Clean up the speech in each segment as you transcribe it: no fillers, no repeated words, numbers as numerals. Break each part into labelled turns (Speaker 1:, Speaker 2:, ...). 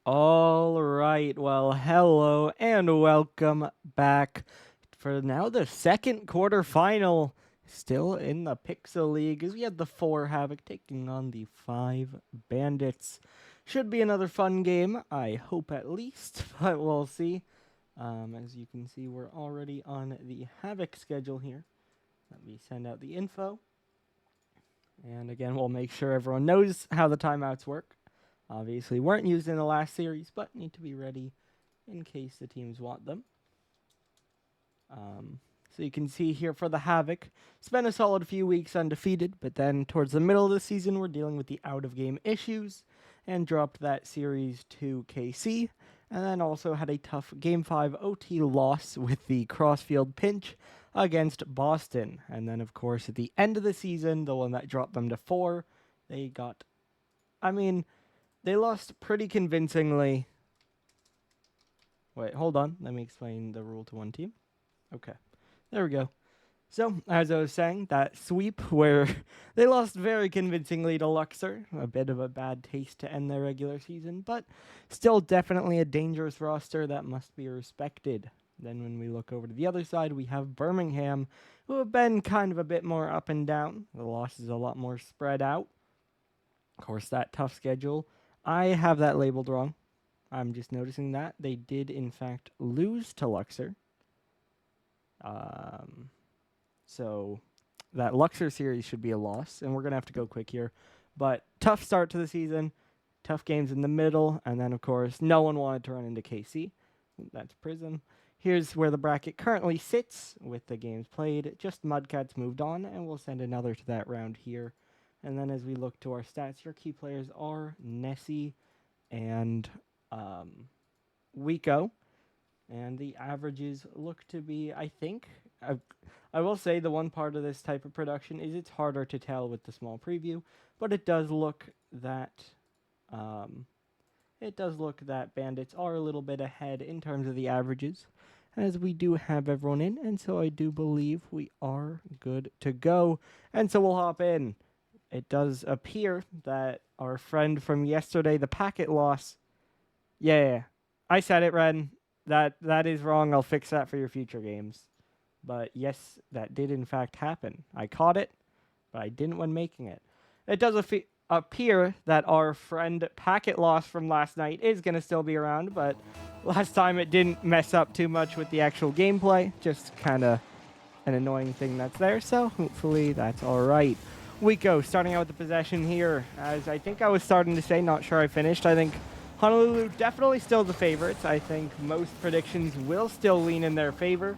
Speaker 1: All right, well, hello and welcome back for now the second quarterfinal. Still in the Pixel League as we have the 4 Havoc taking on the 5 Bandits. Should be another fun game, I hope at least, but we'll see. As you can see, we're already on the Havoc schedule here. Let me send out the info. And again, we'll make sure everyone knows how the timeouts work. Obviously weren't used in the last series, but need to be ready in case the teams want them. So you can see here for the Havoc, spent a solid few weeks undefeated, but then towards the middle of the season, we're dealing with the out-of-game issues and dropped that series to KC, and then also had a tough Game 5 OT loss with the crossfield pinch against Boston. And then, of course, at the end of the season, the one that dropped them to 4, they got... they lost pretty convincingly. Wait, hold on. Let me explain the rule to one team. Okay, there we go. So, as I was saying, that sweep where they lost very convincingly to Luxor. A bit of a bad taste to end their regular season, but still definitely a dangerous roster that must be respected. Then when we look over to the other side, we have Birmingham, who have been kind of a bit more up and down. The loss is a lot more spread out. Of course, that tough schedule. I have that labeled wrong. I'm just noticing that. They did, in fact, lose to Luxor. So that Luxor series should be a loss, and we're going to have to go quick here. But tough start to the season, tough games in the middle, and then, of course, no one wanted to run into KC. That's Prism. Here's where the bracket currently sits with the games played. Just Mudcats moved on, and we'll send another to that round here. And then as we look to our stats, your key players are Nessie and Wiko. And the averages look to be, I think, I will say the one part of this type of production is it's harder to tell with the small preview, but it does look that Bandits are a little bit ahead in terms of the averages, as we do have everyone in, and so I do believe we are good to go. And so we'll hop in. It does appear that our friend from yesterday, the packet loss. Yeah, I said it, Ren. That is wrong. I'll fix that for your future games. But yes, that did in fact happen. I caught it, but I didn't when making it. It does appear that our friend packet loss from last night is going to still be around, but last time it didn't mess up too much with the actual gameplay. Just kind of an annoying thing that's there, so hopefully that's all right. Wiko starting out with the possession here. As I think I was starting to say, not sure I finished. I think Honolulu definitely still the favorites. I think most predictions will still lean in their favor.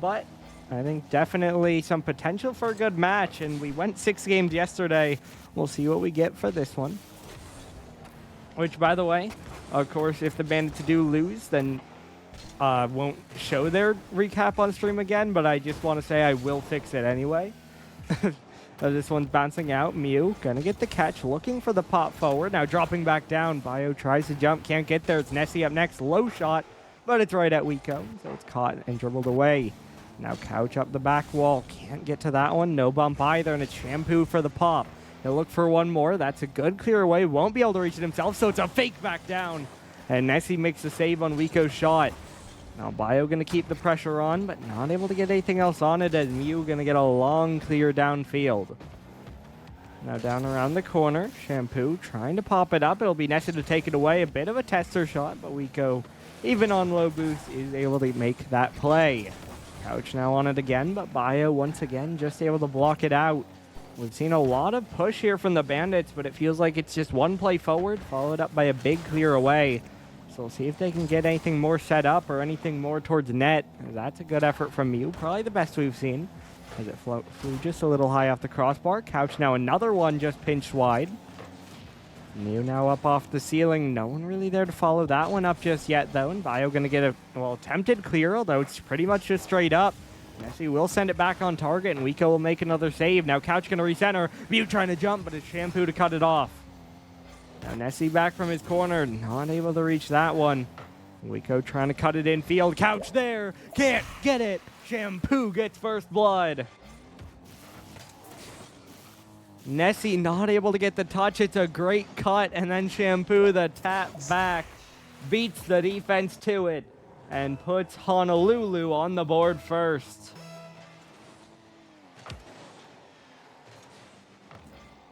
Speaker 1: But I think definitely some potential for a good match. And we went 6 games yesterday. We'll see what we get for this one. Which, by the way, of course, if the Bandits do lose, then won't show their recap on stream again. But I just want to say I will fix it anyway. This one's bouncing out. Mew gonna get the catch, looking for the pop forward. Now dropping back down. Bio tries to jump, can't get there. It's Nessie up next. Low shot, but it's right at Wiko, so it's caught and dribbled away. Now Couch up the back wall. Can't get to that one. No bump either, and it's Shampoo for the pop. He'll look for one more. That's a good clear away. Won't be able to reach it himself, so it's a fake back down. And Nessie makes the save on Wiko's shot. Now Bio going to keep the pressure on, but not able to get anything else on it, as Mew going to get a long clear downfield. Now down around the corner, Shampoo trying to pop it up. It'll be Nessie to take it away. A bit of a tester shot, but Wiko, even on low boost, is able to make that play. Couch now on it again, but Bio once again just able to block it out. We've seen a lot of push here from the Bandits, but it feels like it's just one play forward, followed up by a big clear away. So we'll see if they can get anything more set up or anything more towards net. That's a good effort from Mew. Probably the best we've seen, as it flew just a little high off the crossbar. Couch now another one just pinched wide. Mew now up off the ceiling. No one really there to follow that one up just yet, though. And Bio going to get a, attempted clear, although it's pretty much just straight up. Nessie will send it back on target, and Wiko will make another save. Now Couch going to recenter. Mew trying to jump, but it's Shampoo to cut it off. Now Nessie back from his corner, not able to reach that one. Wiko trying to cut it in field. Couch there, can't get it. Shampoo gets first blood. Nessie not able to get the touch. It's a great cut, and then Shampoo the tap back. beats the defense to it and puts Honolulu on the board first.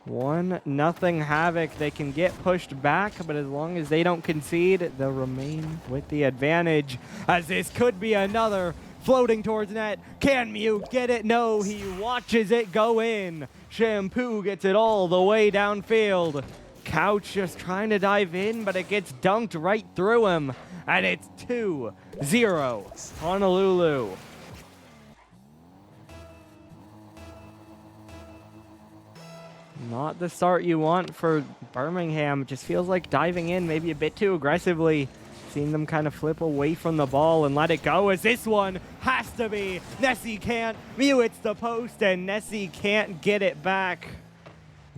Speaker 1: 1-0 Havoc. They can get pushed back, but as long as they don't concede, they'll remain with the advantage, as this could be another floating towards net. Can Mew get it? No, he watches it go in. Shampoo gets it all the way downfield. Couch just trying to dive in, but it gets dunked right through him, and it's 2-0 Honolulu. Not the start you want for Birmingham. It just feels like diving in maybe a bit too aggressively. Seeing them kind of flip away from the ball and let it go, as this one has to be. Nessie can't. Mew hits the post, and Nessie can't get it back.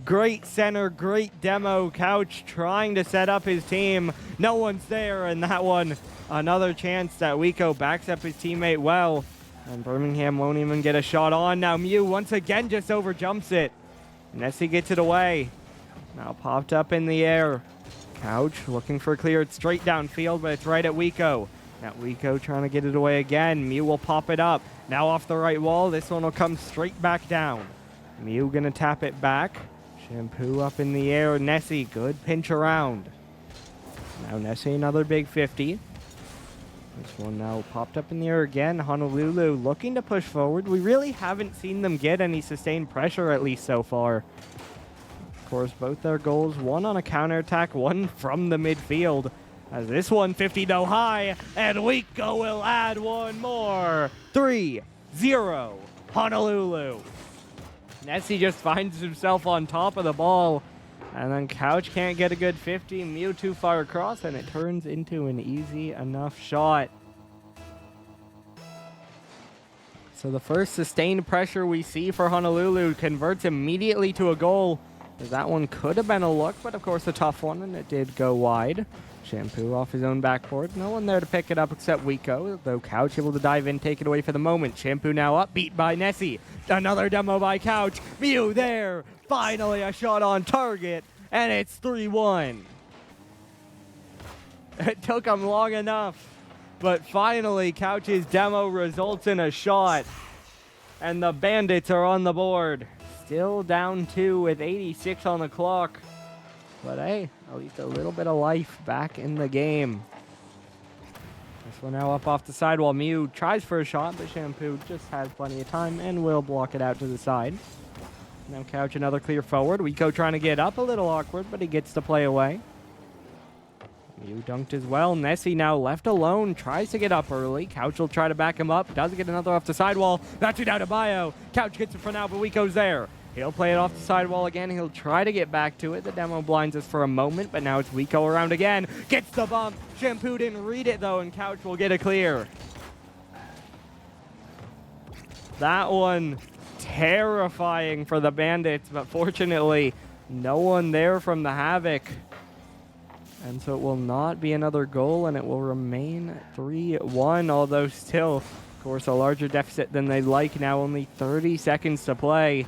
Speaker 1: Great center, great demo. Couch trying to set up his team. No one's there, and that one, another chance that Wiko backs up his teammate well. And Birmingham won't even get a shot on. Now Mew once again just overjumps it. Nessie gets it away. Now popped up in the air. Couch looking for cleared straight downfield, but it's right at Wiko. Now Wiko trying to get it away again. Mew will pop it up. Now off the right wall. This one will come straight back down. Mew gonna tap it back. Shampoo up in the air. Nessie, good pinch around. Now Nessie, another big 50. This one now popped up in the air again. Honolulu looking to push forward. We really haven't seen them get any sustained pressure, at least so far. Of course, both their goals, one on a counterattack, one from the midfield. As this one 50 no high, and Wiko will add one more. 3-0 Honolulu. Nessie just finds himself on top of the ball, and then Couch can't get a good 50. Mew too far across, and it turns into an easy enough shot. So the first sustained pressure we see for Honolulu converts immediately to a goal. That one could have been a look, but of course a tough one, and it did go wide. Shampoo off his own backboard. No one there to pick it up except Wiko, though Couch able to dive in, take it away for the moment. Shampoo now up, beat by Nessie. Another demo by Couch. Mew there. Finally a shot on target, and it's 3-1. It took him long enough, but finally Couch's demo results in a shot, and the Bandits are on the board. Still down 2 with 86 on the clock. But hey, at least a little bit of life back in the game. This one now up off the sidewall. Mew tries for a shot, but Shampoo just has plenty of time and will block it out to the side. Now Couch another clear forward. Wiko trying to get up, a little awkward, but he gets to play away. Mew dunked as well. Nessie now left alone, tries to get up early. Couch will try to back him up, does get another off the sidewall. That's it out of Bio. Couch gets it for now, but Wiko's there. He'll play it off the sidewall again. He'll try to get back to it. The demo blinds us for a moment, but now it's Wiko around again. Gets the bump. Shampoo didn't read it, though, and Couch will get a clear. That one terrifying for the Bandits, but fortunately, no one there from the Havoc. And so it will not be another goal, and it will remain 3-1, although still, of course, a larger deficit than they'd like. Now only 30 seconds to play.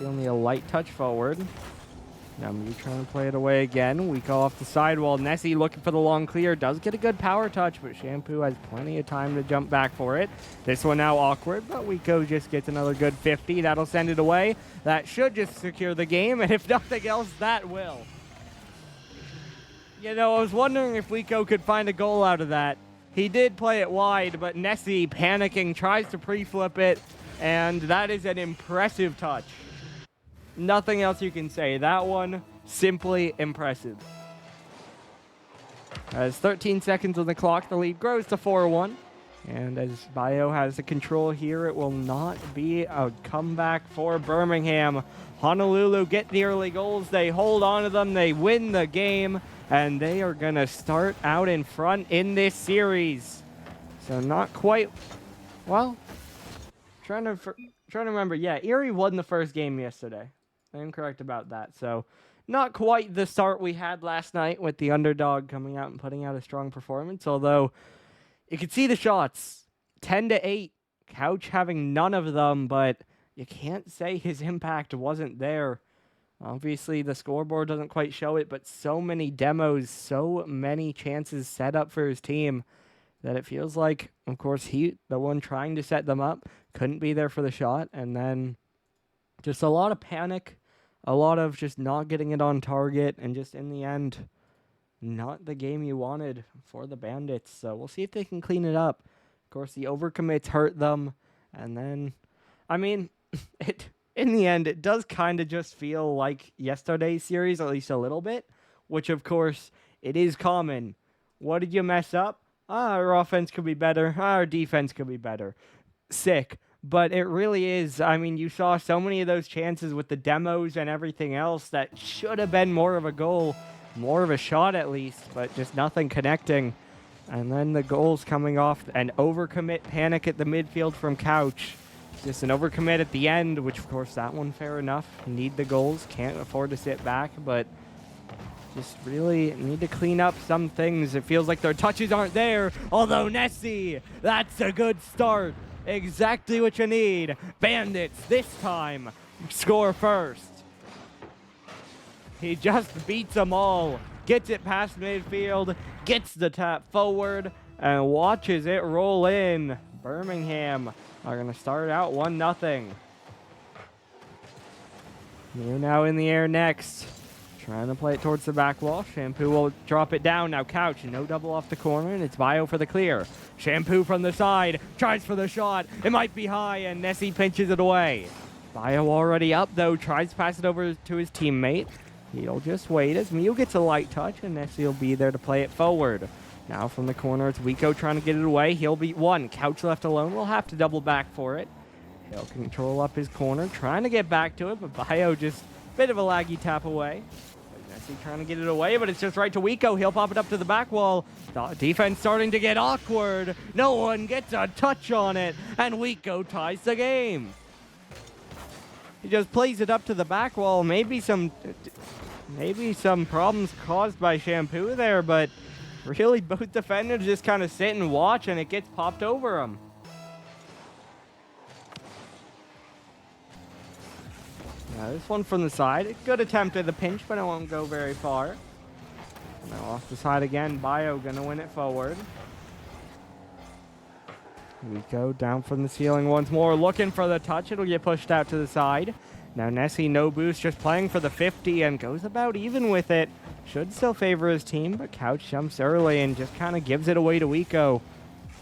Speaker 1: Only a light touch forward. Now Mew trying to play it away again. We go off the sidewall. Nessie looking for the long clear. Does get a good power touch, but Shampoo has plenty of time to jump back for it. This one now awkward, but Wiko just gets another good 50. That'll send it away. That should just secure the game, and if nothing else, that will. You know, I was wondering if Wiko could find a goal out of that. He did play it wide, but Nessie, panicking, tries to pre-flip it, and that is an impressive touch. Nothing else you can say. That one, simply impressive. As 13 seconds on the clock, the lead grows to 4-1. And as Bio has the control here, it will not be a comeback for Birmingham. Honolulu get the early goals. They hold on to them. They win the game. And they are going to start out in front in this series. So not quite, well, trying to remember. Yeah, Erie won the first game yesterday. I am correct about that. So not quite the start we had last night with the underdog coming out and putting out a strong performance, although you could see the shots. 10-8. Couch having none of them, but you can't say his impact wasn't there. Obviously, the scoreboard doesn't quite show it, but so many demos, so many chances set up for his team that it feels like, of course, he, the one trying to set them up, couldn't be there for the shot. And then just a lot of panic, a lot of just not getting it on target, and just in the end, not the game you wanted for the Bandits. So we'll see if they can clean it up. Of course, the overcommits hurt them. And then, I mean, in the end, it does kind of just feel like yesterday's series, at least a little bit, which, of course, it is common. What did you mess up? Our offense could be better. Our defense could be better. Sick. But it really is. I mean, you saw so many of those chances with the demos and everything else that should have been more of a goal, more of a shot at least, but just nothing connecting. And then the goals coming off, an overcommit panic at the midfield from Couch. Just an overcommit at the end, which, of course, that one, fair enough. Need the goals, can't afford to sit back, but just really need to clean up some things. It feels like their touches aren't there, although Nessie, that's a good start. Exactly what you need. Bandits, this time, score first. He just beats them all, gets it past midfield, gets the tap forward, and watches it roll in. Birmingham are going to start out 1-0. Mew now in the air next. Trying to play it towards the back wall. Shampoo will drop it down. Now Couch, no double off the corner, and it's Bio for the clear. Shampoo from the side, tries for the shot. It might be high, and Nessie pinches it away. Bio already up, though, tries to pass it over to his teammate. He'll just wait as Mew gets a light touch, and Nessie will be there to play it forward. Now from the corner, it's Wiko trying to get it away. He'll beat one. Couch left alone. We'll have to double back for it. He'll control up his corner, trying to get back to it, but Bio just a bit of a laggy tap away. Nessie trying to get it away, but it's just right to Wiko. He'll pop it up to the back wall. The defense starting to get awkward. No one gets a touch on it, and Wiko ties the game. He just plays it up to the back wall. Maybe some problems caused by Shampoo there, but really both defenders just kind of sit and watch, and it gets popped over them. Now this one from the side. A good attempt at the pinch, but it won't go very far. Now off the side again. Bio gonna win it forward. Wiko down from the ceiling once more, looking for the touch. It'll get pushed out to the side. Now Nessie, no boost, just playing for the 50 and goes about even with it. Should still favor his team, but Couch jumps early and just kind of gives it away to Wiko.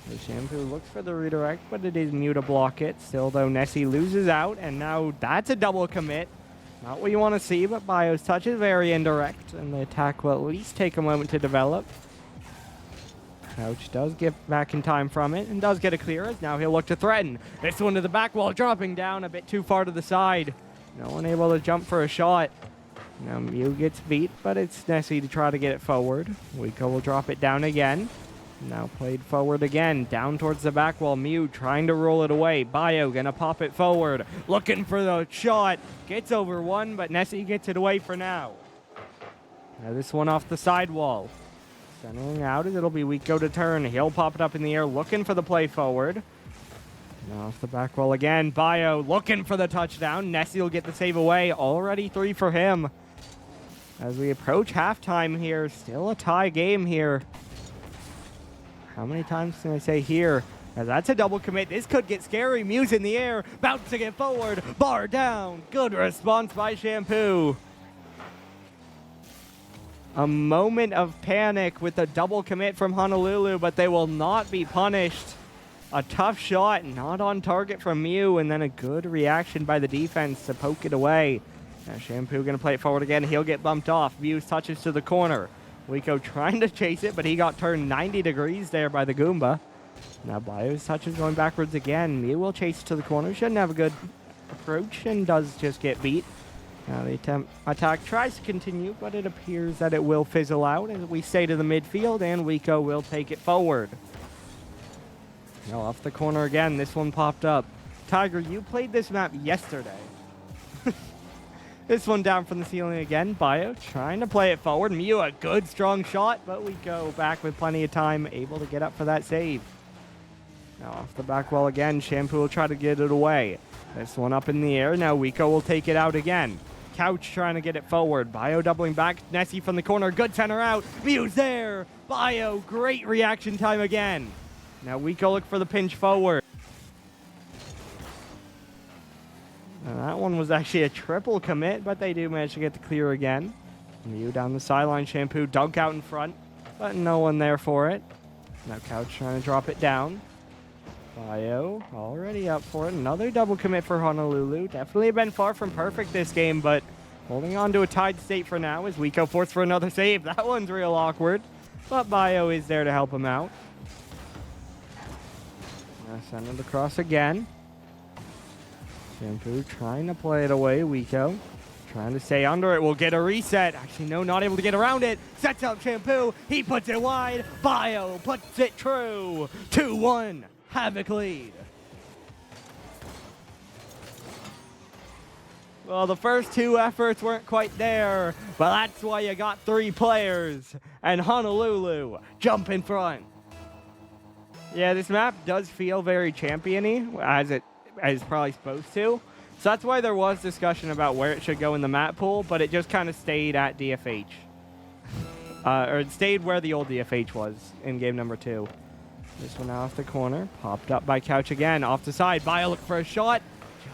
Speaker 1: The Shampoo looks for the redirect, but it is Mew to block it. Still, though, Nessie loses out, and now that's a double commit. Not what you want to see, but Bio's touch is very indirect, and the attack will at least take a moment to develop. Couch does get back in time from it, and does get a clear, as now he'll look to threaten. This one to the back wall, dropping down a bit too far to the side. No one able to jump for a shot. Now Mew gets beat, but it's Nessie to try to get it forward. Wiko will drop it down again. Now played forward again, down towards the back wall. Mew trying to roll it away. Bio gonna pop it forward, looking for the shot. Gets over one, but Nessie gets it away for now. Now this one off the side wall. Centering out as it'll be Wiko to turn. He'll pop it up in the air, looking for the play forward. Now off the back wall again. Bio looking for the touchdown. Nessie will get the save away. Already 3 for him. As we approach halftime here, still a tie game here. How many times can I say here? As that's a double commit. This could get scary. Mew's in the air, bouncing it forward. Bar down. Good response by Shampoo. A moment of panic with a double commit from Honolulu, but they will not be punished. A tough shot, not on target from Mew, and then a good reaction by the defense to poke it away. Now Shampoo going to play it forward again. He'll get bumped off. Mew's touches to the corner. Wiko trying to chase it, but he got turned 90 degrees there by the Goomba. Now Bio's touch is going backwards again. Mew will chase to the corner. Shouldn't have a good approach and does just get beat. Now the attack tries to continue, but it appears that it will fizzle out as we stay to the midfield, and Wiko will take it forward. Now off the corner again. This one popped up. Tiger, you played this map yesterday. This one down from the ceiling again. Bio trying to play it forward. Mew, a good strong shot, but we go back with plenty of time, able to get up for that save. Now off the back wall again. Shampoo will try to get it away. This one up in the air. Now Wiko will take it out again. Couch trying to get it forward. Bio doubling back. Nessie from the corner. Good center out. Mew's there. Bio, great reaction time again. Now Wiko look for the pinch forward. Now that one was actually a triple commit, but they do manage to get the clear again. Mew down the sideline. Shampoo dunk out in front, but no one there for it. Now Couch trying to drop it down. Bio already up for it. Another double commit for Honolulu. Definitely been far from perfect this game, but holding on to a tied state for now as Wiko forced for another save. That one's real awkward, but Bio is there to help him out. Now send it across again. Shampoo trying to play it away. Wiko trying to stay under it. Will get a reset. Actually, no, not able to get around it. Sets up Shampoo. He puts it wide. Bio puts it true. 2-1. Havoc lead. Well, the first two efforts weren't quite there, but that's why you got 3 players. And Honolulu jump in front. Yeah, this map does feel very champion-y, as it is probably supposed to. So that's why there was discussion about where it should go in the map pool, but it just kind of stayed at DFH. Or it stayed where the old DFH was in game number 2. This one off the corner. Popped up by Couch again. Off the side. Bio look for a shot.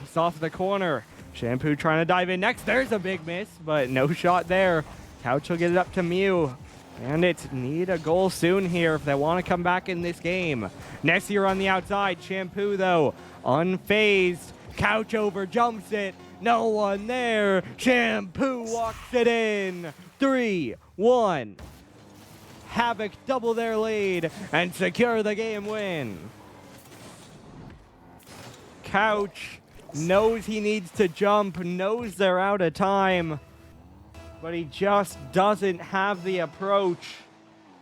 Speaker 1: Just off the corner. Shampoo trying to dive in next. There's a big miss, but no shot there. Couch will get it up to Mew. Bandits need a goal soon here if they want to come back in this game. Nessier on the outside. Shampoo, though, unfazed. Couch over jumps it. No one there. Shampoo walks it in. 3-1. Havoc double their lead and secure the game win. Couch knows he needs to jump, knows they're out of time, but he just doesn't have the approach.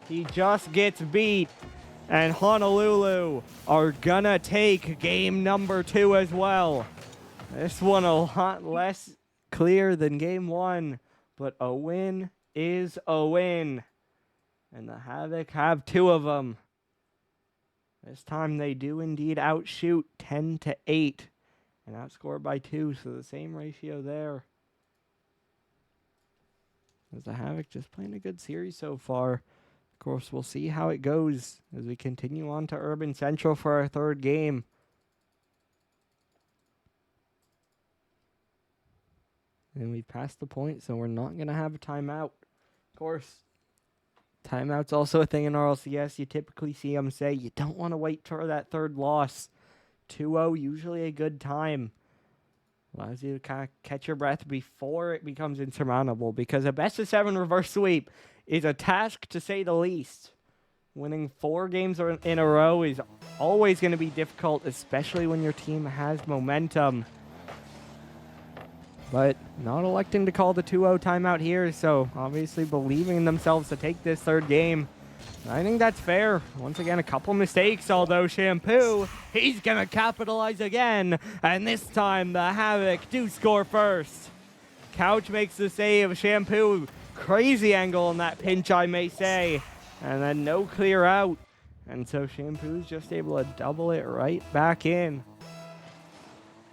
Speaker 1: He just gets beat, and Honolulu are gonna take game number 2 as well. This one a lot less clear than game 1, but a win is a win. And the Havoc have 2 of them. This time they do indeed outshoot 10-8 and outscore by 2, so the same ratio there. As the Havoc just playing a good series so far. Of course, we'll see how it goes as we continue on to Urban Central for our 3rd game. And we've passed the point, so we're not going to have a timeout. Of course, timeout's also a thing in RLCS. You typically see them say you don't want to wait for that 3rd loss. 2-0, usually a good time. Allows you to kind of catch your breath before it becomes insurmountable, because a best-of-7 reverse sweep is a task to say the least. Winning 4 games in a row is always going to be difficult, especially when your team has momentum. But not electing to call the 2-0 timeout here, so obviously believing in themselves to take this 3rd game. I think that's fair. Once again, a couple mistakes, although Shampoo, he's going to capitalize again. And this time, the Havoc do score first. Couch makes the save. Shampoo, crazy angle on that pinch, I may say. And then no clear out. And so Shampoo's just able to double it right back in.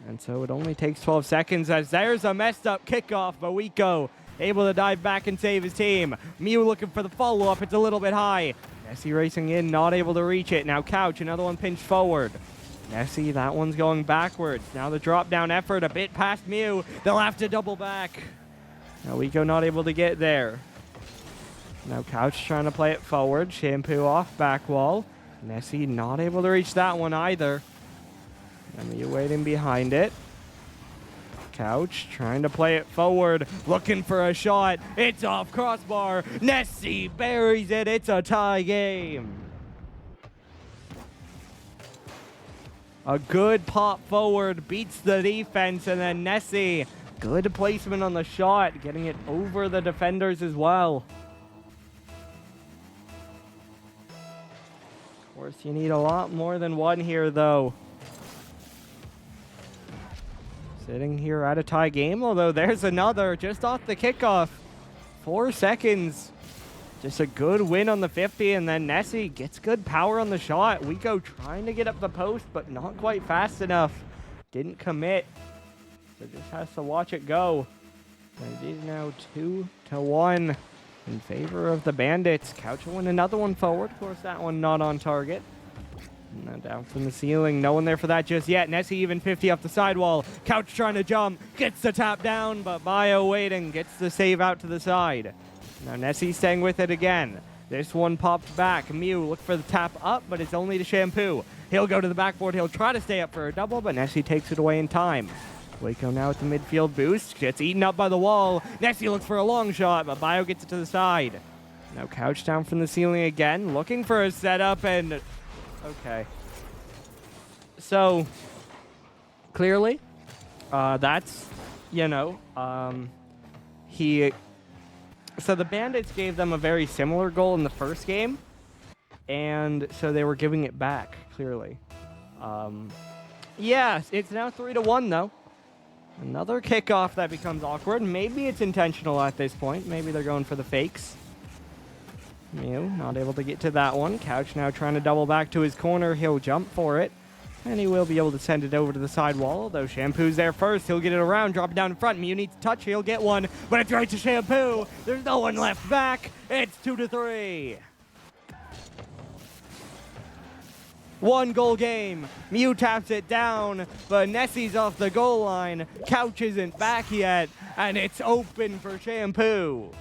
Speaker 1: And so it only takes 12 seconds as there's a messed up kickoff, but Wiko able to dive back and save his team. Mew looking for the follow-up. It's a little bit high. Nessie racing in, not able to reach it. Now Couch, another one pinched forward. Nessie, that one's going backwards. Now the drop-down effort, a bit past Mew. They'll have to double back. Now Wiko not able to get there. Now Couch trying to play it forward. Shampoo off back wall. Nessie not able to reach that one either. And Mew waiting behind it. Couch trying to play it forward, looking for a shot. It's off crossbar. Nessie buries it. It's a tie game. A good pop forward beats the defense, and then Nessie, good placement on the shot, getting it over the defenders as well. Of course, you need a lot more than one here, though. Sitting here at a tie game, although there's another just off the kickoff. 4 seconds. Just a good win on the 50, and then Nessie gets good power on the shot. Wiko trying to get up the post, but not quite fast enough. Didn't commit, so just has to watch it go. It is now 2-1 in favor of the Bandits. Couch will win another one forward. Of course, that one not on target. Now down from the ceiling. No one there for that just yet. Nessie even 50 off the sidewall. Couch trying to jump. Gets the tap down, but Bio waiting. Gets the save out to the side. Now Nessie staying with it again. This one popped back. Mew look for the tap up, but it's only to Shampoo. He'll go to the backboard. He'll try to stay up for a double, but Nessie takes it away in time. Waco now with the midfield boost. Gets eaten up by the wall. Nessie looks for a long shot, but Bio gets it to the side. Now Couch down from the ceiling again. Looking for a setup and... Okay. So, clearly, that's, you know, so the Bandits gave them a very similar goal in the first game, and so they were giving it back, clearly. Yeah, it's now 3-1, though. Another kickoff that becomes awkward. Maybe it's intentional at this point. Maybe they're going for the fakes. Mew not able to get to that one. Couch now trying to double back to his corner. He'll jump for it. And he will be able to send it over to the sidewall. Although Shampoo's there first. He'll get it around. Drop it down in front. Mew needs to touch. He'll get one. But it's right to Shampoo. There's no one left back. It's 2-3. 1 goal game. Mew taps it down. But Nessie's off the goal line. Couch isn't back yet. And it's open for Shampoo.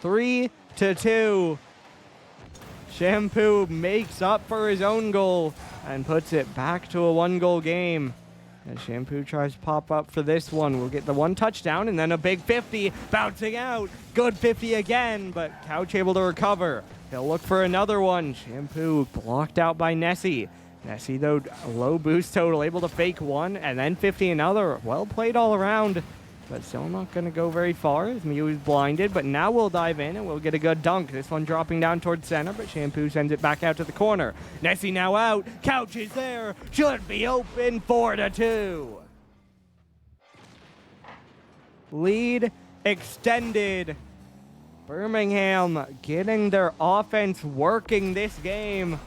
Speaker 1: 3-2. Shampoo makes up for his own goal and puts it back to a 1-goal game. As Shampoo tries to pop up for this one, we'll get the 1 touchdown and then a big 50 bouncing out. Good 50 again, but Couch able to recover. He'll look for another one. Shampoo blocked out by Nessie. Nessie, though, low boost total, able to fake one and then 50 another. Well played all around. But still not going to go very far as Mew is blinded. But now we'll dive in and we'll get a good dunk. This one dropping down towards center, but Shampoo sends it back out to the corner. Nessie now out. Couch is there. Should be open. 4-2. Lead extended. Birmingham getting their offense working this game.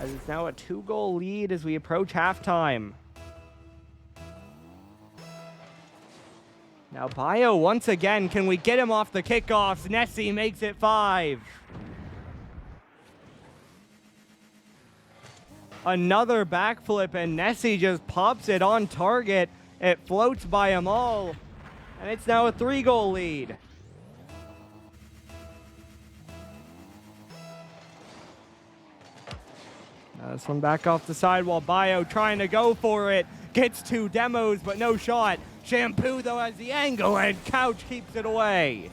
Speaker 1: As it's now a 2-goal lead as we approach halftime. Now Bio once again, can we get him off the kickoffs? Nessie makes it 5. Another backflip and Nessie just pops it on target. It floats by them all. And it's now a 3-goal lead. Now this one back off the sidewall. Bio trying to go for it. Gets 2 demos, but no shot. Shampoo, though, has the angle, and Couch keeps it away.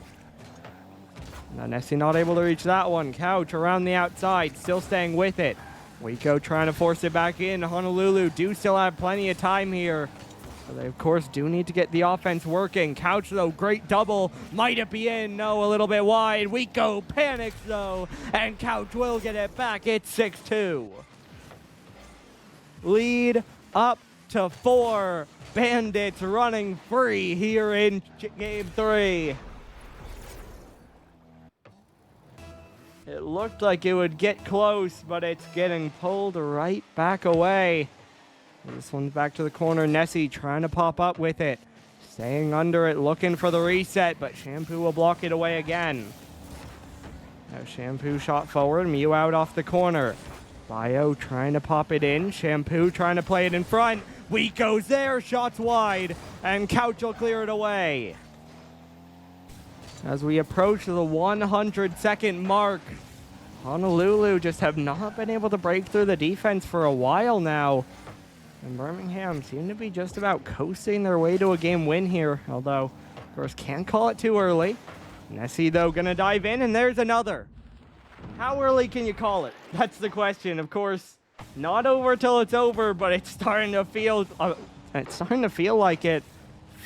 Speaker 1: Now Nessie not able to reach that one. Couch around the outside, still staying with it. Waco trying to force it back in. Honolulu do still have plenty of time here. So they, of course, do need to get the offense working. Couch, though, great double. Might it be in? No, a little bit wide. Waco panics, though, and Couch will get it back. It's 6-2. Lead up to 4. Bandits running free here in Game 3. It looked like it would get close, but it's getting pulled right back away. This one's back to the corner. Nessie trying to pop up with it. Staying under it, looking for the reset, but Shampoo will block it away again. Now Shampoo shot forward, Mew out off the corner. Bio trying to pop it in. Shampoo trying to play it in front. Waco's there, shots wide, and Couch will clear it away. As we approach the 100-second mark, Honolulu just have not been able to break through the defense for a while now. And Birmingham seem to be just about coasting their way to a game win here, although, of course, can't call it too early. Nessie, though, gonna dive in, and there's another. How early can you call it? That's the question. Of course, not over till it's over, but it's starting to feel like it.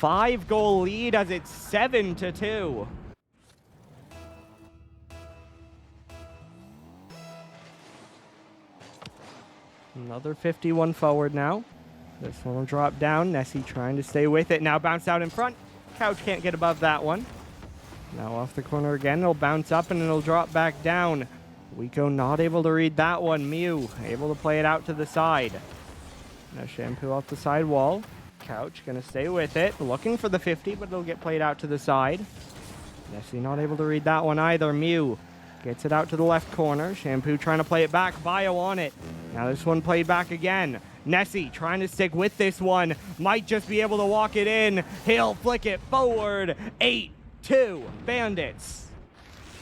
Speaker 1: 5-goal lead as it's 7-2. Another 51 forward now. This one will drop down. Nessie trying to stay with it. Now bounce out in front. Couch can't get above that one. Now off the corner again. It'll bounce up and it'll drop back down. Waco not able to read that one. Mew able to play it out to the side. Now Shampoo off the side wall. Couch gonna stay with it, looking for the 50, but it'll get played out to the side. Nessie not able to read that one either. Mew gets it out to the left corner. Shampoo trying to play it back. Bio on it. Now this one played back again. Nessie trying to stick with this one. Might just be able to walk it in. He'll flick it forward. 8-2 Bandits.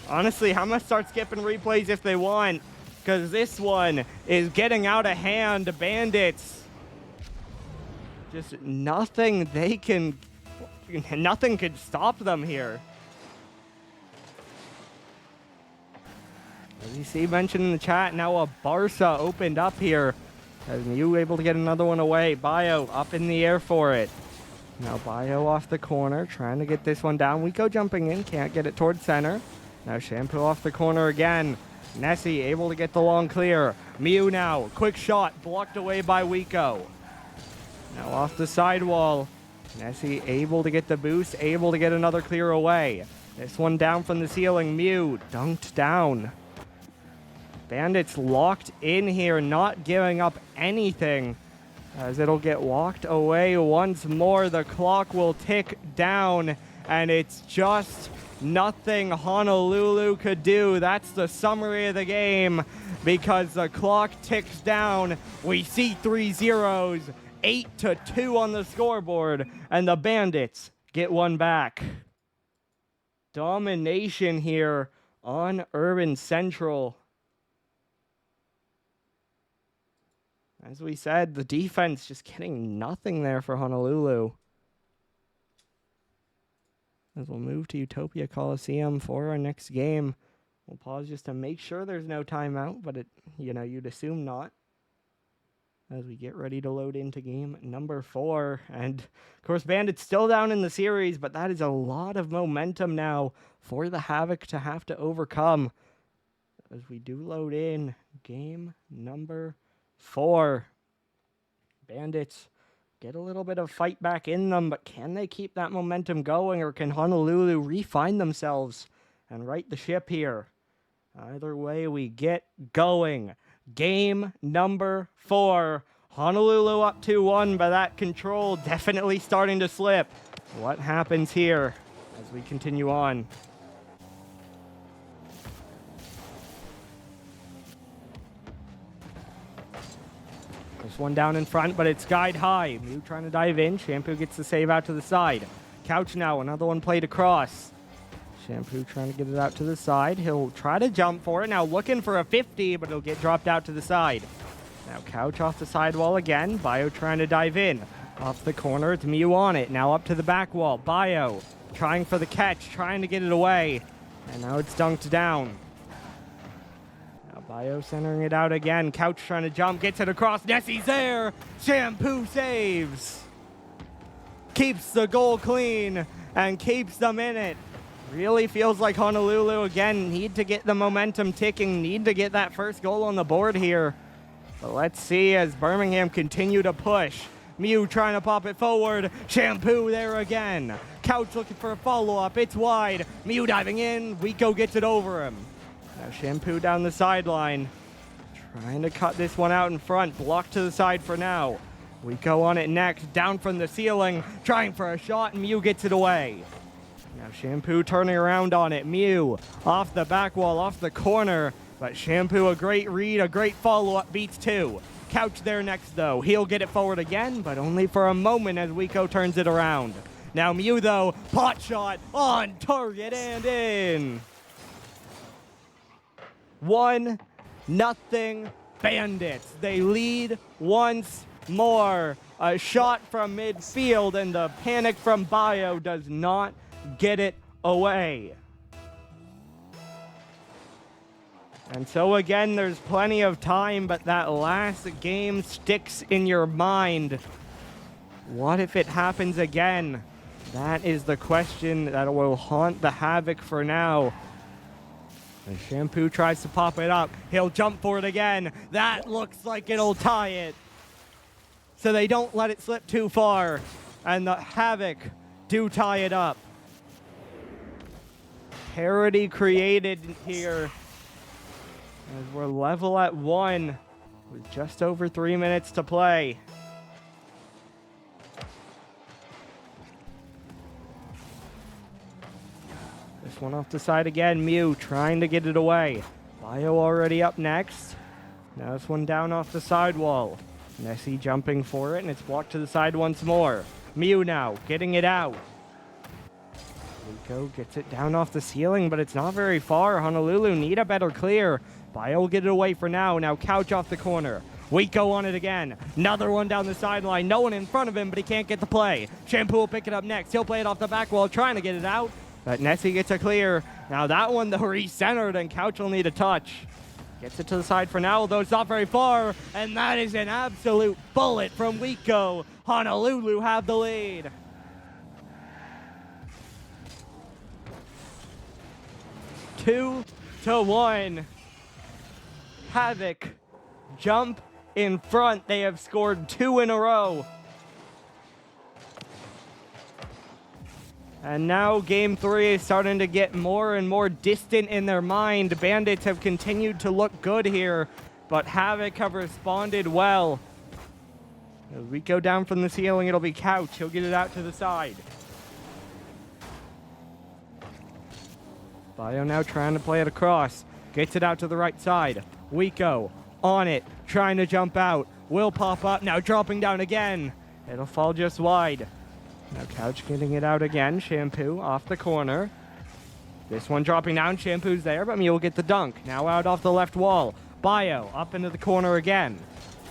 Speaker 1: Honestly, I'm going to start skipping replays if they want, because this one is getting out of hand. Bandits, just nothing could stop them here. As you see mentioned in the chat, now a Barca opened up here. As Mew able to get another one away. Bio up in the air for it. Now Bio off the corner, trying to get this one down. Wiko jumping in, can't get it towards center. Now Shampoo off the corner again. Nessie able to get the long clear. Mew now, quick shot, blocked away by Wiko. Now off the sidewall. Nessie able to get the boost, able to get another clear away. This one down from the ceiling. Mew dunked down. Bandits locked in here, not giving up anything, as it'll get walked away once more. The clock will tick down, and it's just nothing Honolulu could do. That's the summary of the game, because the clock ticks down. We see 3 zeros, 8-2 on the scoreboard, and the Bandits get one back. Domination here on Urban Central. As we said, the defense just getting nothing there for Honolulu. As we'll move to Utopia Coliseum for our next game. We'll pause just to make sure there's no timeout, but you'd assume not. As we get ready to load into game number 4. And of course, Bandits still down in the series, but that is a lot of momentum now for the Havoc to have to overcome. As we do load in game number 4. Bandits get a little bit of fight back in them, but can they keep that momentum going, or can Honolulu refine themselves and right the ship here? Either way, we get going. Game number 4. Honolulu up 2-1, but that control definitely starting to slip. What happens here as we continue on? This one down in front, but it's skied high. Mew trying to dive in. Shampoo gets the save out to the side. Couch now, another one played across. Shampoo trying to get it out to the side. He'll try to jump for it. Now looking for a 50, but it'll get dropped out to the side. Now Couch off the sidewall again. Bio trying to dive in. Off the corner, it's Mew on it. Now up to the back wall. Bio trying for the catch, trying to get it away. And now it's dunked down. Bio centering it out again. Couch trying to jump, gets it across. Nessie's there. Shampoo saves. Keeps the goal clean and keeps them in it. Really feels like Honolulu, again, need to get the momentum ticking, need to get that first goal on the board here. But let's see as Birmingham continue to push. Mew trying to pop it forward. Shampoo there again. Couch looking for a follow-up. It's wide. Mew diving in. Wiko gets it over him. Now Shampoo down the sideline, trying to cut this one out in front. Blocked to the side for now. Wiko on it next, down from the ceiling, trying for a shot, and Mew gets it away. Now Shampoo turning around on it. Mew off the back wall, off the corner, but Shampoo a great read, a great follow-up, beats 2. Couch there next though. He'll get it forward again, but only for a moment as Wiko turns it around. Now Mew though, pot shot on target and in. 1-0 Bandits. They lead once more. A shot from midfield, and the panic from Bio does not get it away. And so again, there's plenty of time, but that last game sticks in your mind. What if it happens again? That is the question that will haunt the Havoc for now. And Shampoo tries to pop it up. He'll jump for it again. That looks like it'll tie it. So they don't let it slip too far. And the Havoc do tie it up. Parity created here. As we're level at 1 with just over 3 minutes to play. one off the side again. Mew trying to get it away. Bio already up next. Now this one down off the sidewall. Nessie jumping for it, and it's blocked to the side once more. Mew now getting it out. Rico gets it down off the ceiling, but it's not very far. Honolulu need a better clear. Bio will get it away for now. Now Couch off the corner. Rico on it again. Another one down the sideline. No one in front of him, but he can't get the play. Shampoo will pick it up next. He'll play it off the back wall, trying to get it out. But Nessie gets a clear. Now that one, though, re-centered, and Couch will need a touch. Gets it to the side for now, although it's not very far. And that is an absolute bullet from Rico. Honolulu have the lead. Two to one. Havoc jump in front. They have scored 2 in a row. And now game 3 is starting to get more and more distant in their mind. Bandits have continued to look good here, but Havoc have responded well. As we go down from the ceiling, it'll be Couch. He'll get it out to the side. Bio now trying to play it across. Gets it out to the right side. Rico on it, trying to jump out. Will pop up, now dropping down again. It'll fall just wide. Now Couch getting it out again. Shampoo off the corner. This one dropping down. Shampoo's there, but Mew will get the dunk. Now out off the left wall. Bio up into the corner again.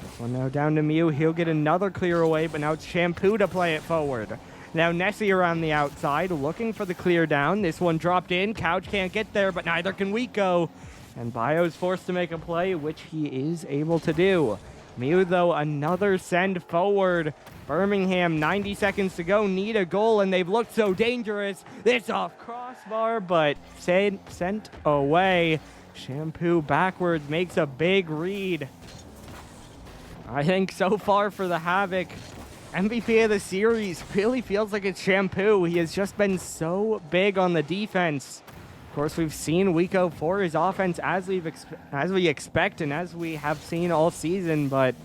Speaker 1: This one now down to Mew. He'll get another clear away, but now it's Shampoo to play it forward. Now Nessie around the outside, looking for the clear down. This one dropped in. Couch can't get there, but neither can Rico. And Bio's forced to make a play, which he is able to do. Mew, though, another send forward. Birmingham, 90 seconds to go, need a goal, and they've looked so dangerous. This off crossbar, but sent away. Shampoo backwards makes a big read. I think so far for the Havoc, MVP of the series really feels like it's Shampoo. He has just been so big on the defense. Of course, we've seen Rico for his offense as we expect and as we have seen all season, but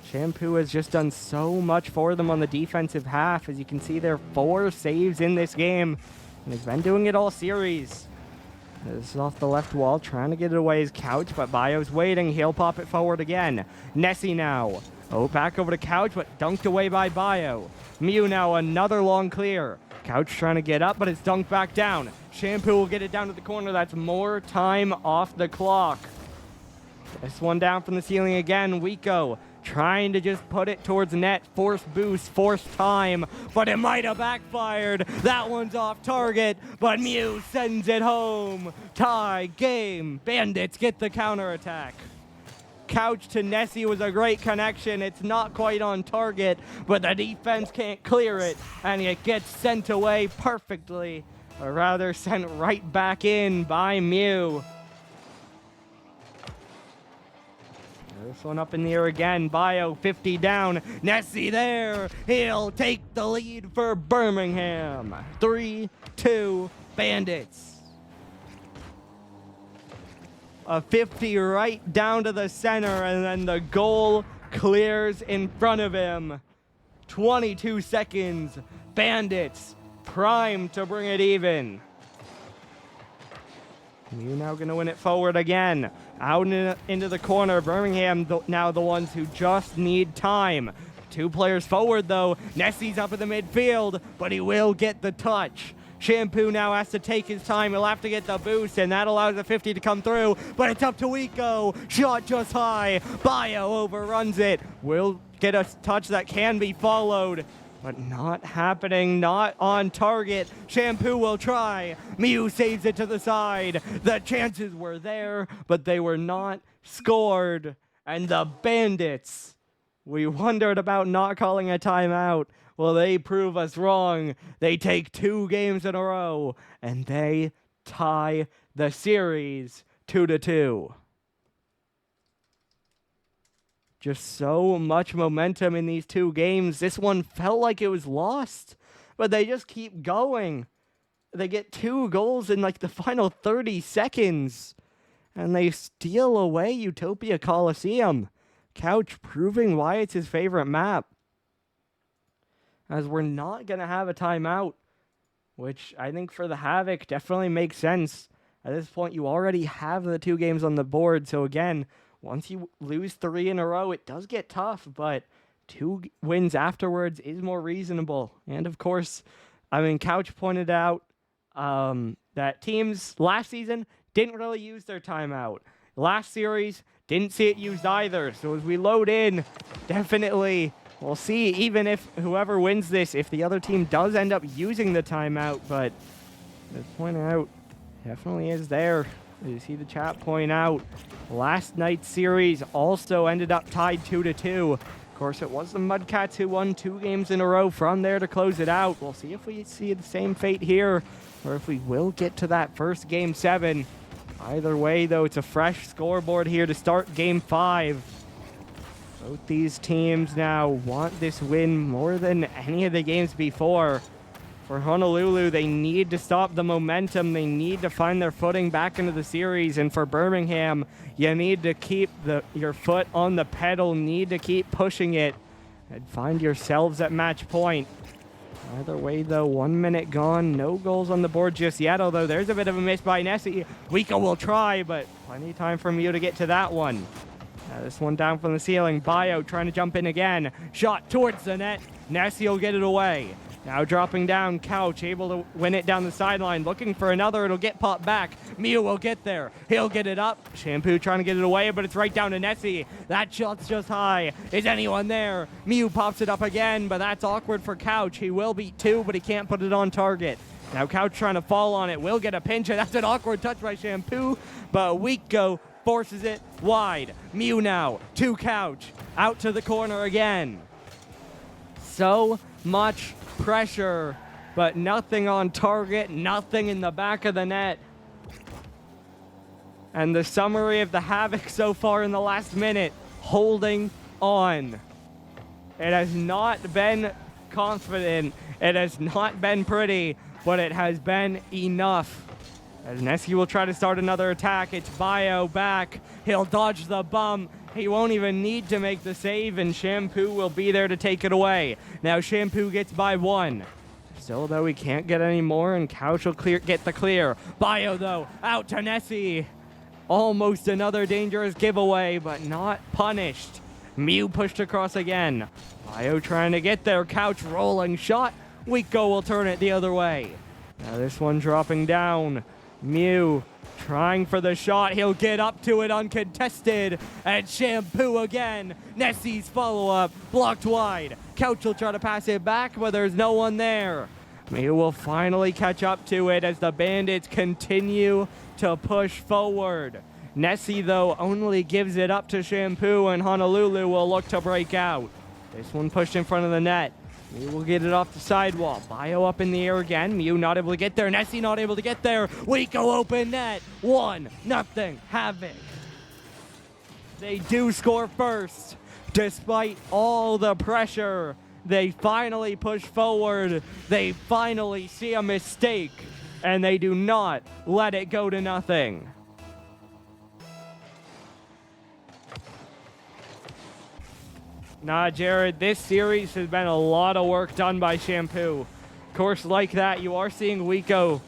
Speaker 1: Shampoo has just done so much for them on the defensive half. As you can see, there are 4 saves in this game, and he's been doing it all series. This is off the left wall, trying to get it away as Couch, but Bio's waiting. He'll pop it forward again. Nessie now. Oh, back over to Couch, but dunked away by Bio. Mew now, another long clear. Couch trying to get up, but it's dunked back down. Shampoo will get it down to the corner. That's more time off the clock. This one down from the ceiling again. Rico trying to just put it towards net. Forced boost, forced time, but it might have backfired. That one's off target, but Mew sends it home. Tie game. Bandits get the counterattack. Couch to Nessie was a great connection. It's not quite on target, but the defense can't clear it, and it gets sent away perfectly, or rather sent right back in by Mew. This one up in the air again. Bio 50 down. Nessie there. He'll take the lead for Birmingham. 3-2 Bandits. A 50 right down to the center, and then the goal clears in front of him. 22 seconds. Bandits primed to bring it even. Mew now going to win it forward again. Out into the corner. Birmingham now the ones who just need time. 2 players forward, though. Nessie's up in the midfield, but he will get the touch. Shampoo now has to take his time. He'll have to get the boost, and that allows the 50 to come through. But it's up to Rico. Shot just high. Bio overruns it. Will get a touch that can be followed, but not happening. Not on target. Shampoo will try. Mew saves it to the side. The chances were there, but they were not scored. And the Bandits, we wondered about not calling a timeout. Well, they prove us wrong. They take 2 games in a row, and they tie the series 2-2. Just so much momentum in these 2 games. This one felt like it was lost, but they just keep going. They get 2 goals in like the final 30 seconds, and they steal away Utopia Coliseum. Couch proving why it's his favorite map. As we're not going to have a timeout. which I think for the Havoc definitely makes sense. At this point, you already have the 2 games on the board. So again, once you lose 3 in a row, it does get tough, but 2 wins afterwards is more reasonable. And of course, I mean, Couch pointed out that teams last season didn't really use their timeout. Last series, didn't see it used either. So as we load in, definitely we'll see, even if whoever wins this, if the other team does end up using the timeout. But as pointed out, definitely is there. You see the chat point out, last night's series also ended up tied 2-2. Of course, it was the Mudcats who won 2 games in a row from there to close it out. We'll see if we see the same fate here, or if we will get to that first Game 7. Either way, though, it's a fresh scoreboard here to start Game 5. Both these teams now want this win more than any of the games before. For Honolulu, they need to stop the momentum. They need to find their footing back into the series. And for Birmingham, you need to keep your foot on the pedal, need to keep pushing it, and find yourselves at match point. Either way, though, 1 minute gone. No goals on the board just yet, although there's a bit of a miss by Nessie. Wiko will try, but plenty of time for Mew to get to that one. Now this one down from the ceiling. Bio trying to jump in again. Shot towards the net. Nessie will get it away. Now dropping down, Couch able to win it down the sideline. Looking for another, it'll get popped back. Mew will get there. He'll get it up. Shampoo trying to get it away, but it's right down to Nessie. That shot's just high. Is anyone there? Mew pops it up again, but that's awkward for Couch. He will beat 2, but he can't put it on target. Now Couch trying to fall on it. Will get a pinch, and that's an awkward touch by Shampoo, but Wiko forces it wide. Mew now to Couch. Out to the corner again. So much pressure, but nothing on target, nothing in the back of the net. And the summary of the Havoc so far in the last minute, holding on. It has not been confident, it has not been pretty, but it has been enough. As Nessie will try to start another attack, it's Bio back. He'll dodge the bump. He won't even need to make the save, and Shampoo will be there to take it away. Now Shampoo gets by 1. Still, though, he can't get any more, and Couch will get the clear. Bio, though, out to Nessie. Almost another dangerous giveaway, but not punished. Mew pushed across again. Bio trying to get there. Couch rolling shot. Wiko will turn it the other way. Now this one dropping down. Mew trying for the shot. He'll get up to it uncontested. And Shampoo again. Nessie's follow-up. Blocked wide. Couch will try to pass it back, but there's no one there. Mew will finally catch up to it as the Bandits continue to push forward. Nessie, though, only gives it up to Shampoo, and Honolulu will look to break out. This one pushed in front of the net. Mew will get it off the sidewall. Bio up in the air again. Mew not able to get there. Nessie not able to get there. Wiko open net. 1-0 Havoc. They do score first. Despite all the pressure, they finally push forward. They finally see a mistake, and they do not let it go to nothing. Nah, Jared, this series has been a lot of work done by Shampoo. Of course, like that, you are seeing Wiko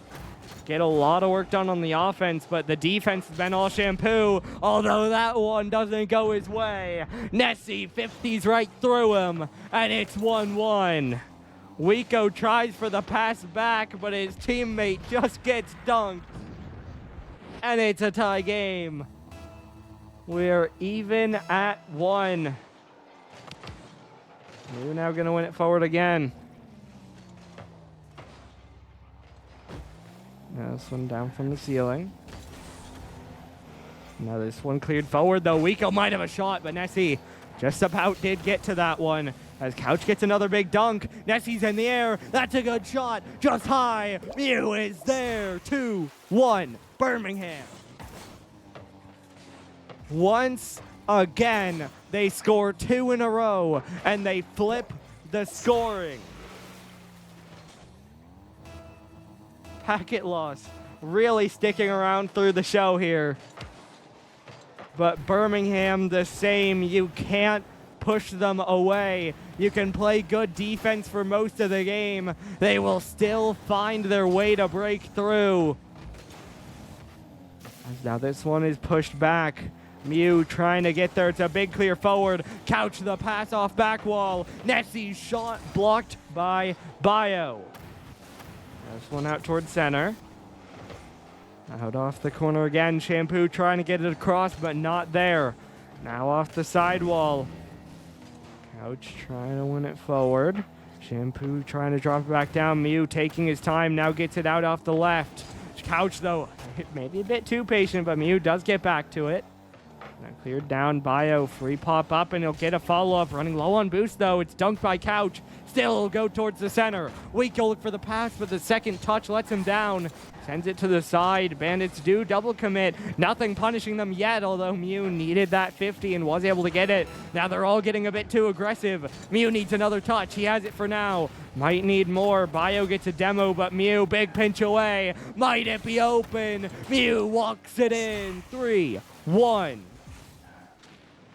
Speaker 1: get a lot of work done on the offense, but the defense has been all Shampoo, although that one doesn't go his way. Nessie 50s right through him, and it's 1-1. Wiko tries for the pass back, but his teammate just gets dunked, and it's a tie game. We're even at 1. We're now going to win it forward again. Now this one down from the ceiling. Now this one cleared forward, though. Wiko might have a shot, but Nessie just about did get to that one. As Couch gets another big dunk. Nessie's in the air. That's a good shot. Just high. Mew is there. 2-1 Birmingham. Once again, they score 2 in a row, and they flip the scoring. Packet loss really sticking around through the show here. But Birmingham the same. You can't push them away. You can play good defense for most of the game. They will still find their way to break through. As now this one is pushed back. Mew trying to get there. It's a big clear forward. Couch the pass off back wall. Nessie's shot blocked by Bio. This one out towards center. Out off the corner again. Shampoo trying to get it across, but not there. Now off the sidewall. Couch trying to win it forward. Shampoo trying to drop it back down. Mew taking his time. Now gets it out off the left. Couch, though, maybe a bit too patient, but Mew does get back to it. Now cleared down. Bio, free pop up, and he'll get a follow-up. Running low on boost, though. It's dunked by Couch. Still, he'll go towards the center. Weeko look for the pass, but the second touch lets him down. Sends it to the side. Bandits do double commit. Nothing punishing them yet, although Mew needed that 50 and was able to get it. Now they're all getting a bit too aggressive. Mew needs another touch. He has it for now. Might need more. Bio gets a demo, but Mew, big pinch away. Might it be open? Mew walks it in. 3-1.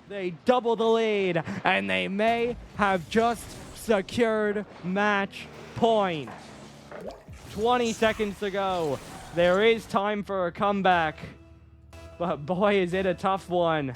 Speaker 1: They double the lead, and they may have just secured match point. 20 seconds to go. There is time for a comeback, but boy, is it a tough one.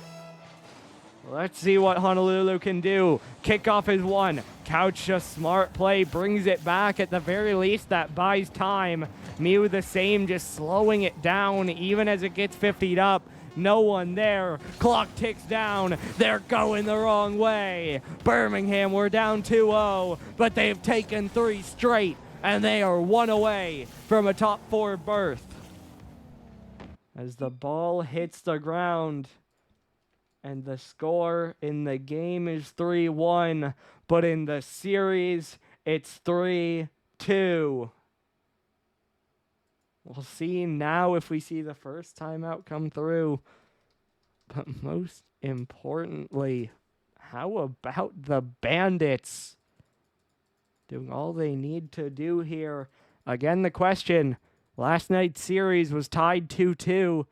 Speaker 1: Let's see what Honolulu can do. Kickoff is one. Couch, a smart play, brings it back. At the very least, that buys time. Mew the same, just slowing it down even as it gets 50'd up. No one there. Clock ticks down. They're going the wrong way. Birmingham, we're down 2-0, but they've taken 3 straight, and they are 1 away from a top 4 berth. As the ball hits the ground, and the score in the game is 3-1, but in the series, it's 3-2. We'll see now if we see the first timeout come through. But most importantly, how about the Bandits? Doing all they need to do here. Again, the question, last night's series was tied 2-2,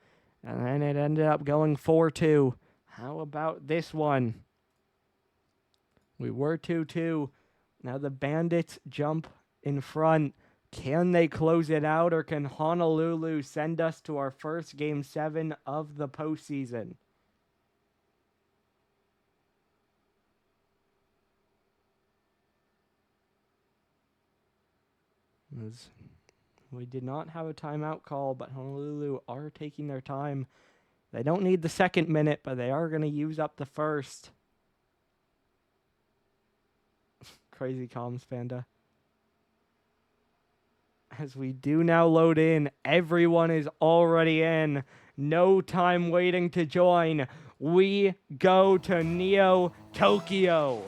Speaker 1: and then it ended up going 4-2. How about this one? We were 2-2. Now the Bandits jump in front. Can they close it out, or can Honolulu send us to our first Game 7 of the postseason? We did not have a timeout call, but Honolulu are taking their time. They don't need the second minute, but they are going to use up the first. Crazy comms, Panda. As we do now load in, everyone is already in. No time waiting to join. We go to Neo Tokyo.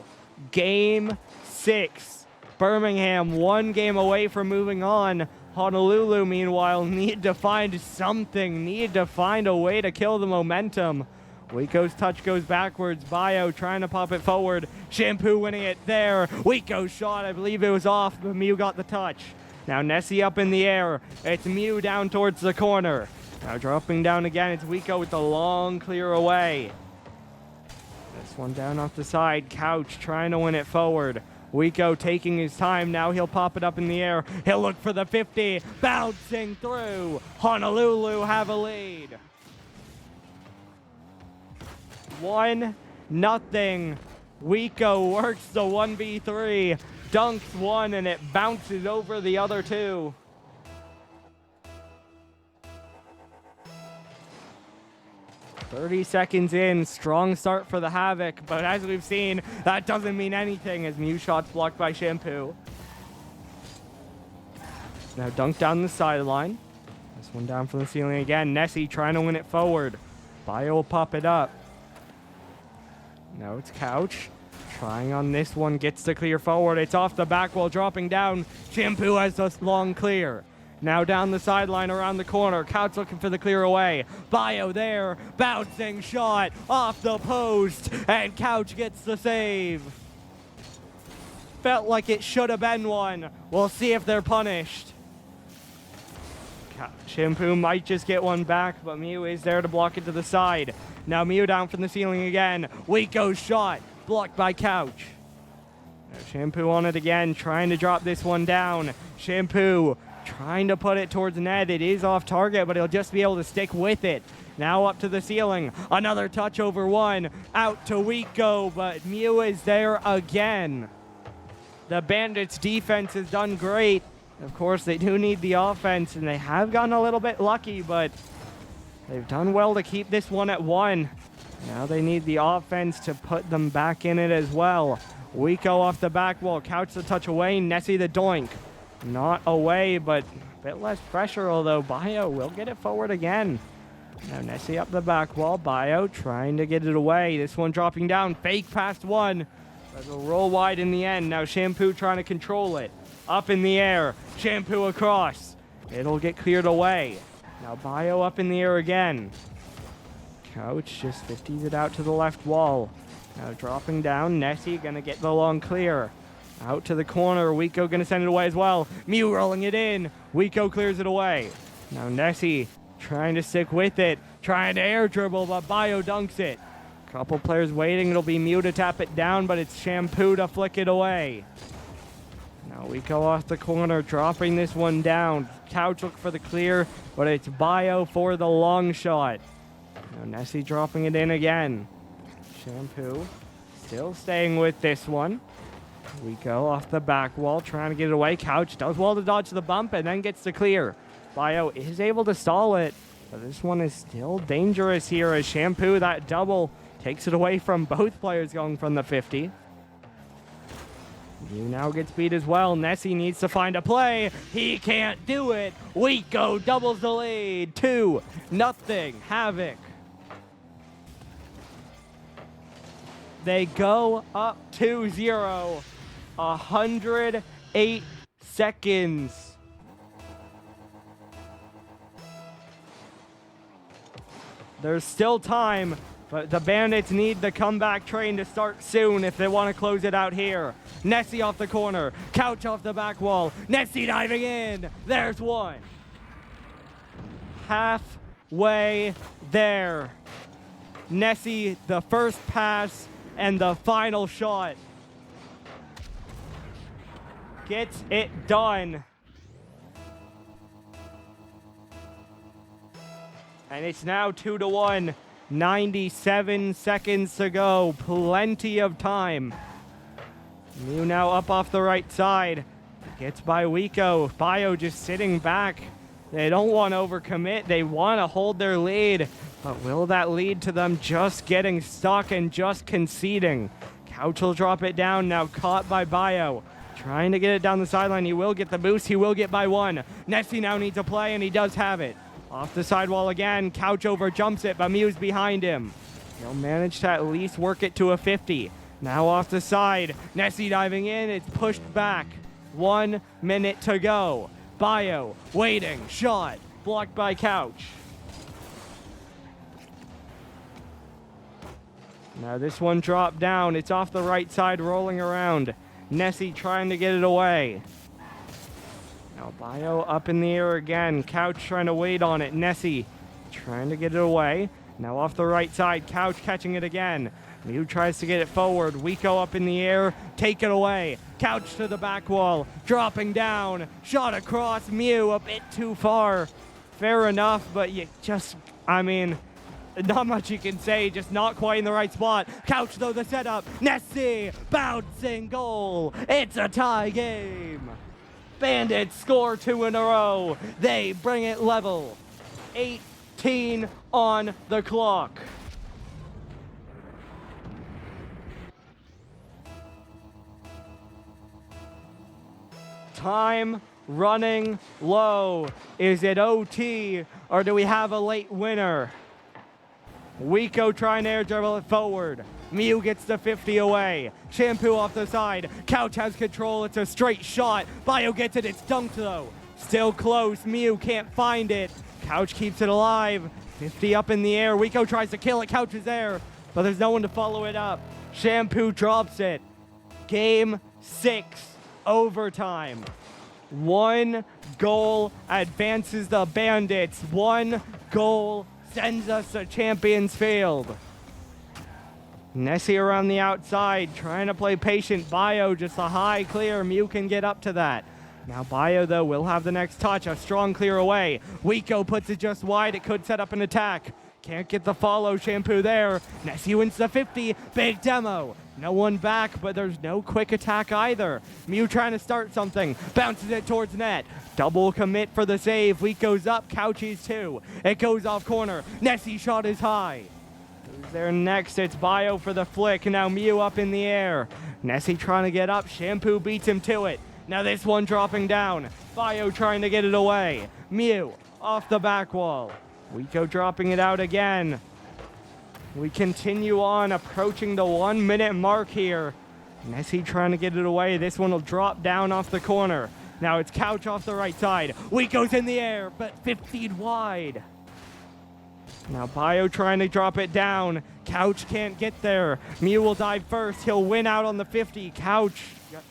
Speaker 1: Game 6. Birmingham 1 game away from moving on. Honolulu, meanwhile, need to find something. Need to find a way to kill the momentum. Weeko's touch goes backwards. Bio trying to pop it forward. Shampoo winning it there. Weeko's shot, I believe it was off, but Mew got the touch. Now Nessie up in the air. It's Mew down towards the corner. Now dropping down again. It's Weeko with the long clear away. This one down off the side. Couch trying to win it forward. Weeko taking his time. Now he'll pop it up in the air. He'll look for the 50. Bouncing through. Honolulu have a lead. 1-0. Weeko works the 1v3. Dunks one, and it bounces over the other two. "30 seconds in, strong start for the Havoc, but as we've seen, that doesn't mean anything as Mew shots blocked by Shampoo. Now dunk down the sideline. This one down from the ceiling again. Nessie trying to win it forward. Bio will pop it up. Now it's Couch. Trying on this one, gets the clear forward. It's off the back wall, dropping down. Shampoo has this long clear. Now down the sideline around the corner. Couch looking for the clear away. Bio there, bouncing shot off the post, and Couch gets the save. Felt like it should have been one. We'll see if they're punished. Shampoo might just get one back, but Mew is there to block it to the side. Now Mew down from the ceiling again. Weeko's shot. Blocked by Couch. Now Shampoo on it again, trying to drop this one down. Shampoo trying to put it towards net. It is off target, but he'll just be able to stick with it. Now up to the ceiling. Another touch over one. Out to Wiko, but Mew is there again. The Bandits' defense has done great. Of course, they do need the offense, and they have gotten a little bit lucky, but they've done well to keep this one at 1. Now they need the offense to put them back in it as well. Wiko off the back wall. Couch the touch away. Nessie the doink. Not away, but a bit less pressure, although Bio will get it forward again. Now Nessie up the back wall. Bio trying to get it away. This one dropping down. Fake past one. But it'll roll wide in the end. Now Shampoo trying to control it. Up in the air. Shampoo across. It'll get cleared away. Now Bio up in the air again. Couch just 50s it out to the left wall. Now dropping down. Nessie gonna get the long clear. Out to the corner. Wiko gonna send it away as well. Mew rolling it in. Wiko clears it away. Now Nessie trying to stick with it. Trying to air dribble, but Bio dunks it. Couple players waiting. It'll be Mew to tap it down, but it's Shampoo to flick it away. Now Wiko off the corner, dropping this one down. Couch look for the clear, but it's Bio for the long shot. Now Nessie dropping it in again. Shampoo still staying with this one. Wiko off the back wall, trying to get it away. Couch does well to dodge the bump and then gets the clear. Bio is able to stall it, but this one is still dangerous here as Shampoo, that double, takes it away from both players going from the 50. Mew now gets beat as well. Nessie needs to find a play. He can't do it. Wiko doubles the lead. 2-0. Havoc. They go up 2-0. 108 seconds. There's still time, but the Bandits need the comeback train to start soon if they want to close it out here. Nessie off the corner. Couch off the back wall. Nessie diving in. There's one. Halfway there. Nessie, the first pass and the final shot. Gets it done. And it's now 2-1. 97 seconds to go. Plenty of time. Mew now up off the right side. Gets by Wiko. Bio just sitting back. They don't want to overcommit. They want to hold their lead. But will that lead to them just getting stuck and just conceding? Couch will drop it down. Now caught by Bio. Trying to get it down the sideline. He will get the boost. He will get by one. Nessie now needs a play, and he does have it. Off the sidewall again. Couch over jumps it, but Mew's behind him. He'll manage to at least work it to a 50. Now off the side. Nessie diving in. It's pushed back. 1 minute to go. Bio waiting. Shot. Blocked by Couch. Now this one dropped down. It's off the right side, rolling around. Nessie trying to get it away. Now Bio up in the air again. Couch trying to wait on it. Nessie trying to get it away. Now off the right side. Couch catching it again. Mew tries to get it forward. Wiko up in the air. Take it away. Couch to the back wall. Dropping down. Shot across. Mew a bit too far. Fair enough, but you just, not much you can say, just not quite in the right spot. Couch though the setup. Nessie bouncing goal. It's a tie game. Bandits score 2 in a row. They bring it level. 18 on the clock. Time running low. Is it OT or do we have a late winner? Wiko trying to air dribble it forward. Mew gets the 50 away. Shampoo off the side. Couch has control. It's a straight shot. Bio gets it. It's dunked though. Still close. Mew can't find it. Couch keeps it alive. 50 up in the air. Wiko tries to kill it. Couch is there, but there's no one to follow it up. Shampoo drops it. Game 6. Overtime. 1 goal advances the Bandits. 1 goal sends us to Champions Field. Nessie around the outside, trying to play patient. Bio just a high clear. Mew can get up to that. Now Bio, though, will have the next touch. A strong clear away. Wiko puts it just wide. It could set up an attack. Can't get the follow. Shampoo there. Nessie wins the 50. Big demo. No one back, but there's no quick attack either. Mew trying to start something. Bounces it towards net. Double commit for the save. Wiko's up. Couchies too. It goes off corner. Nessie shot is high. Who's there next? It's Bio for the flick. Now Mew up in the air. Nessie trying to get up. Shampoo beats him to it. Now this one dropping down. Bio trying to get it away. Mew off the back wall. Wiko dropping it out again. We continue on, approaching the 1 minute mark here. Nessie trying to get it away. This one will drop down off the corner. Now it's Couch off the right side. Wiko's in the air, but 15 wide. Now Bio trying to drop it down. Couch can't get there. Mew will dive first. He'll win out on the 50. Couch got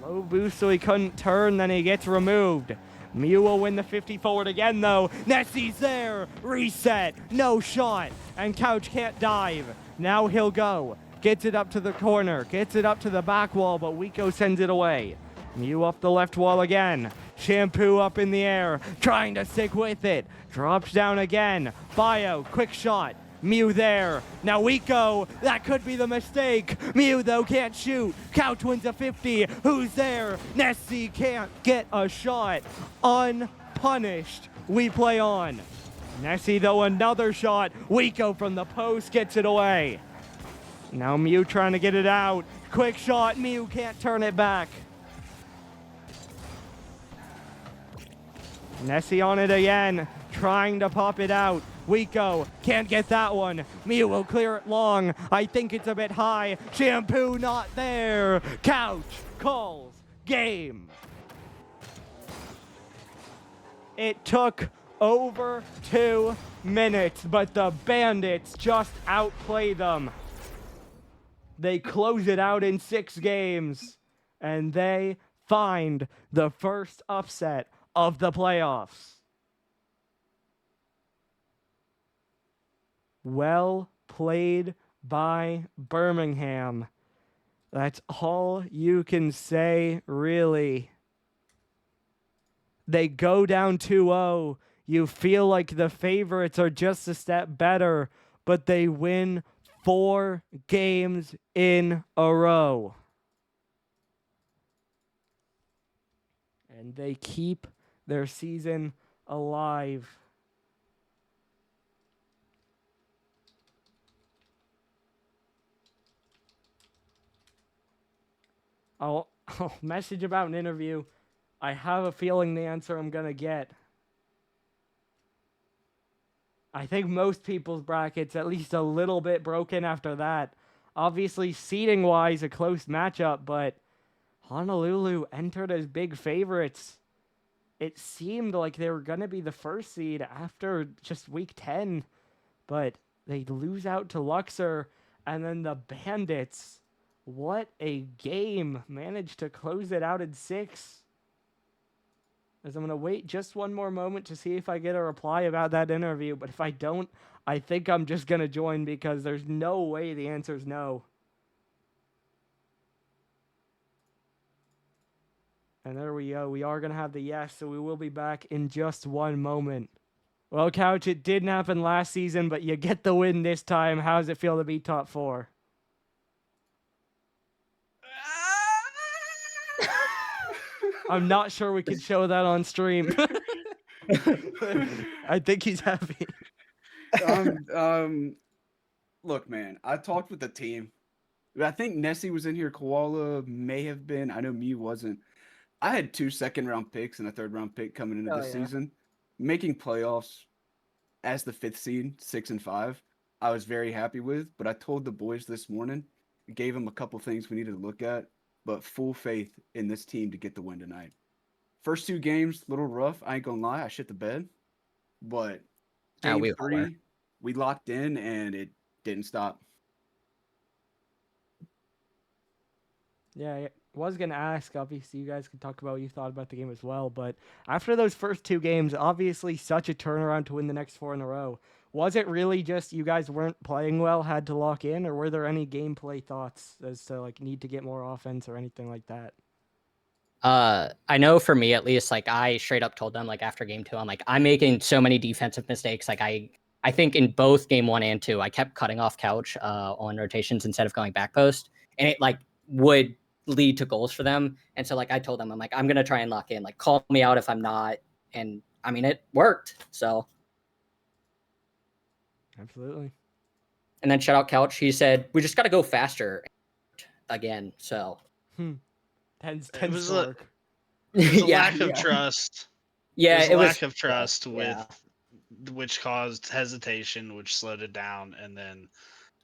Speaker 1: low boost so he couldn't turn, then he gets removed. Mew will win the 50 forward again though. Nessie's there. Reset. No shot. And Couch can't dive. Now he'll go. Gets it up to the corner. Gets it up to the back wall, but Wiko sends it away. Mew up the left wall again. Shampoo up in the air. Trying to stick with it. Drops down again. Bio. Quick shot. Mew there. Now Wiko. That could be the mistake. Mew, though, can't shoot. Couch wins a 50. Who's there? Nessie can't get a shot. Unpunished. We play on. Nessie, though, another shot. Wiko from the post gets it away. Now Mew trying to get it out. Quick shot. Mew can't turn it back. Nessie on it again. Trying to pop it out. Wiko can't get that one. Mew will clear it long. I think it's a bit high. Shampoo not there. Couch calls game. It took over 2 minutes, but the Bandits just outplay them. They close it out in 6 games, and they find the first upset of the playoffs. Well played by Birmingham. That's all you can say, really. They go down 2-0. You feel like the favorites are just a step better, but they win 4 games in a row. And they keep their season alive. I'll message about an interview. I have a feeling the answer I'm going to get. I think most people's brackets at least a little bit broken after that. Obviously, seeding-wise, a close matchup, but Honolulu entered as big favorites. It seemed like they were going to be the first seed after just week 10, but they lose out to Luxor, and then the Bandits, what a game, managed to close it out in 6. As I'm going to wait just one more moment to see if I get a reply about that interview, but if I don't, I think I'm just going to join because there's no way the answer is no. And there we go. We are going to have the yes, so we will be back in just one moment. Well, Couch, it didn't happen last season, but you get the win this time. How does it feel to be top 4? I'm not sure we can show that on stream. I think he's happy.
Speaker 2: Look, man, I talked with the team. I think Nessie was in here. Koala may have been. I know Mew wasn't. I had 2 second-round picks and a third-round pick coming into this season. Making playoffs as the 5th seed, 6 and 5, I was very happy with. But I told the boys this morning, gave them a couple things we needed to look at, but full faith in this team to get the win tonight. First 2 games, a little rough. I ain't gonna lie, I shit the bed. But game 3, we locked in, and it didn't stop.
Speaker 1: Yeah, I was going to ask, obviously, you guys can talk about what you thought about the game as well, but after those first 2 games, obviously such a turnaround to win the next 4 in a row. Was it really just you guys weren't playing well, had to lock in, or were there any gameplay thoughts as to like need to get more offense or anything like that?
Speaker 3: I know for me at least, like I straight up told them like after game 2, I'm like, I'm making so many defensive mistakes. Like I think in both game 1 and 2, I kept cutting off couch on rotations instead of going back post, and it like would lead to goals for them. And so like I told them, I'm like, I'm gonna try and lock in. Like call me out if I'm not. And I mean, it worked. So
Speaker 1: Absolutely.
Speaker 3: and then shout out couch. He said we just got to go faster again. So
Speaker 1: Tends
Speaker 4: was
Speaker 1: to work.
Speaker 4: It was a
Speaker 3: yeah,
Speaker 4: lack of trust.
Speaker 3: yeah,
Speaker 4: It was
Speaker 3: it
Speaker 4: a
Speaker 3: was
Speaker 4: lack of trust
Speaker 3: yeah.
Speaker 4: which caused hesitation, which slowed it down, and then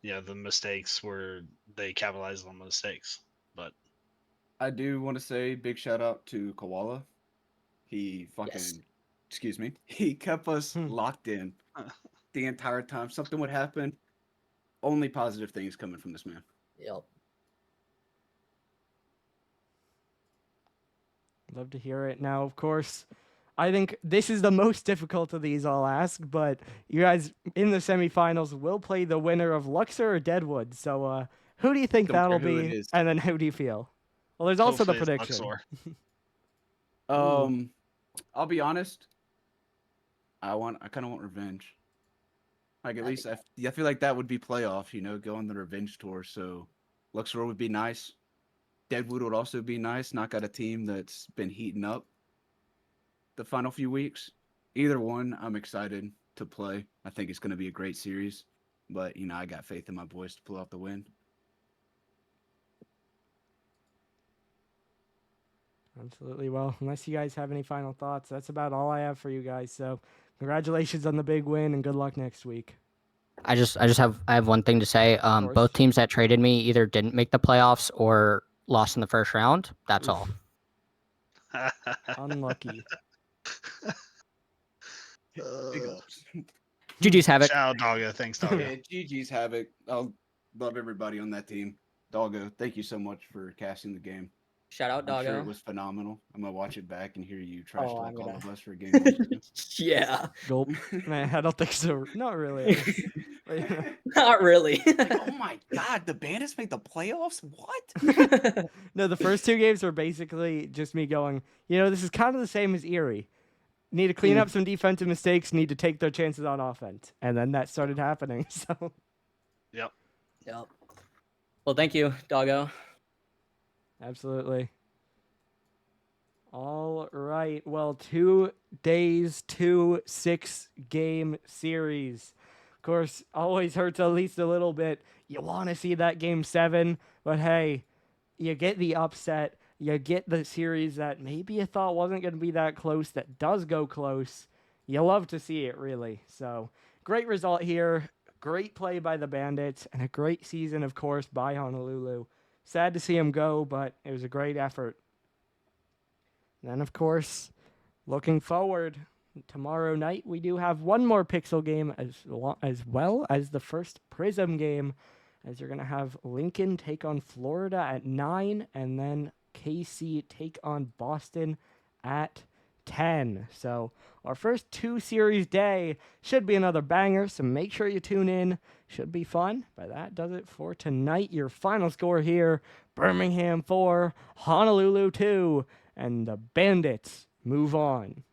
Speaker 4: the mistakes were they capitalized on the mistakes. But
Speaker 2: I do want to say big shout out to Koala. He fucking,
Speaker 3: Yes.
Speaker 2: excuse me, he kept us locked in the entire time. Something would happen. Only positive things coming from this man.
Speaker 3: Yep.
Speaker 1: Love to hear it. Now, of course, I think this is the most difficult of these, I'll ask, but you guys in the semifinals will play the winner of Luxor or Deadwood. So, who do you think
Speaker 2: Don't care
Speaker 1: that'll
Speaker 2: who it
Speaker 1: be?
Speaker 2: is.
Speaker 1: And then how do you feel? Well, there's also the
Speaker 4: hopefully it's
Speaker 1: prediction.
Speaker 4: Luxor.
Speaker 2: I'll be honest. I kind of want revenge. Like at least I feel like that would be playoff. Go on the revenge tour. So Luxor would be nice. Deadwood would also be nice. Knock out a team that's been heating up the final few weeks. Either one, I'm excited to play. I think it's going to be a great series. But, I got faith in my boys to pull out the win.
Speaker 1: Absolutely. Well, unless you guys have any final thoughts, that's about all I have for you guys. So, congratulations on the big win and good luck next week.
Speaker 3: I have one thing to say.
Speaker 1: course.
Speaker 3: Both teams that traded me either didn't make the playoffs or lost in the first round. That's all.
Speaker 1: Unlucky.
Speaker 2: Big ups.
Speaker 3: GG's Havoc.
Speaker 4: Shout out Doggo. Thanks, Doggo.
Speaker 2: Yeah, GG's Havoc. I'll love everybody on that team. Doggo, thank you so much for casting the game.
Speaker 3: Shout out
Speaker 2: I'm
Speaker 3: Doggo.
Speaker 2: sure it was phenomenal. I'm gonna watch it back and hear you trash talk all of us for game 1 too.
Speaker 3: Yeah.
Speaker 1: Gulp. Man, I don't think so. Not really.
Speaker 3: Not really.
Speaker 2: Oh my god, the Bandits made the playoffs? What?
Speaker 1: No, the first 2 games were basically just me going, this is kind of the same as Erie. Need to clean up some defensive mistakes, need to take their chances on offense. And then that started happening. So
Speaker 4: Yep.
Speaker 3: Well, thank you, Doggo.
Speaker 1: absolutely. All right. Well, 2 days, 2 6-game series. Of course, always hurts at least a little bit. You want to see that game 7, but hey, you get the upset. You get the series that maybe you thought wasn't going to be that close that does go close. You love to see it, really. So, great result here. Great play by the Bandits, and a great season, of course, by Honolulu. Sad to see him go, but it was a great effort. And then, of course, looking forward, tomorrow night we do have one more Pixel game as well as the first Prism game, as you're going to have Lincoln take on Florida at 9, and then KC take on Boston at 10. So our first 2-series day should be another banger, so make sure you tune in. Should be fun. But that does it for tonight. Your final score here, Birmingham 4, Honolulu 2, and the Bandits move on.